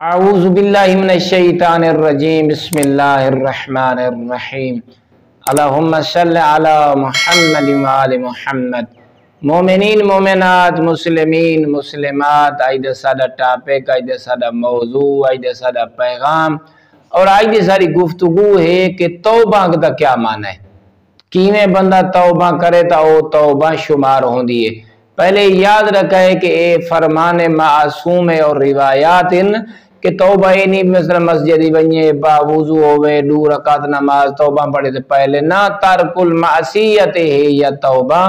अऊज़ु बिल्लाहि मिनश्शैतानिर्रजीम बिस्मिल्लाहिर्रहमानिर्रहीम अल्लाहुम्मा सल्लि अला मुहम्मद व आलि मुहम्मद। मोमिनीन मोमिनात मुस्लिमीन मुस्लिमात, आइए सादा टॉपिक, आइए सादा मौजू, आइए सादा पैगाम और आइए सारी गुफ्तगू है कि तौबा का क्या माना है, किवें बंदा तौबा करे तो वो तौबा शुमार होंदी है। पहले याद रखा है कि ये फरमान मासूम है और रिवायात इन कि तौबा ये नहीं मतलब मस्जिद वने बावुजू होवे 2 रकात नमाज तौबा पढ़े तो पहले ना, तारकुल मासियत है या तौबा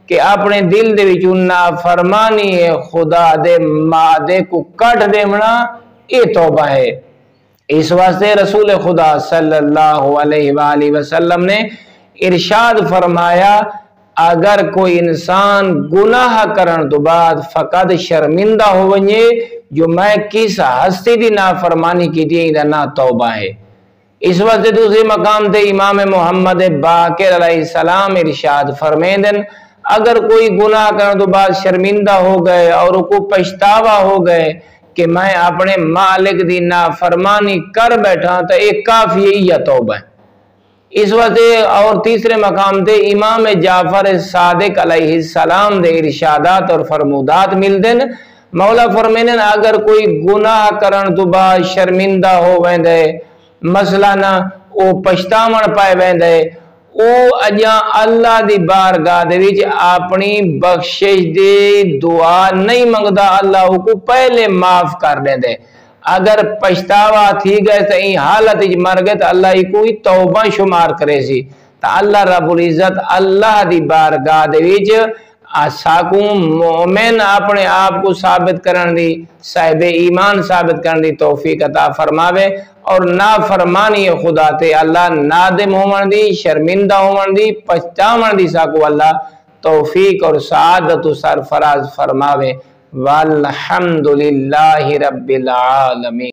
कि अपने दिल दे विच ना फरमानी है खुदा दे मादे को कट देवना, ये तौबा है। इस वास्ते रसूल खुदा सल्लल्लाहु अलैहि वसल्लम ने इरशाद फरमाया, अगर कोई इंसान गुनाह करन तो बाद फकद शर्मिंदा हो वने जो मैं किस हस्ती दी नाफरमानी की थी ना तौबा है। इस वास्ते दूसरे मकाम थे इमाम मोहम्मद बाकिर अलैहिस्सलाम इरशाद फरमेंदन, अगर कोई गुनाह करन तो बाद शर्मिंदा हो गए और उनको पछतावा हो गए कि मैं अपने मालिक दी नाफरमानी कर बैठा तो एक काफी या तौबा है। इस वजह और तीसरे मकाम दे इमाम जाफर सादिक अलैहिस्सलाम दे इरशादात और फरमुदात मिलदन। मौला फरमेन अगर कोई गुनाह करन तो बाद शर्मिंदा हो वेंदे, मसलन ओ पछतावण पाए वेंदे, ओ अजा अल्लाह दी बारगाह दे विच अपनी बख्शिश दी दुआ नहीं मंगदा, अल्लाह को पहले माफ कर देंदे। अगर पछतावा थी गए तो इन हालत मर गए तो अल्लाह कोई तौबा शुमार करे सी तो अल्लाह रब्बुल इज्जत अल्लाह दी बारगाह दे विच साकू मोमिन अपने आप को साबित करन दी, साहिब ईमान साबित करन दी तौफीक अता फरमावे और ना फरमानी खुदा ते अल्लाह नादिम होवन दी, शर्मिंदा होवन दी, पछतावन दी साकू अल्लाह तौफीक और सआदत सरफराज फरमावे। वल्हम्दुलिल्लाहि रब्बिल आलमीन।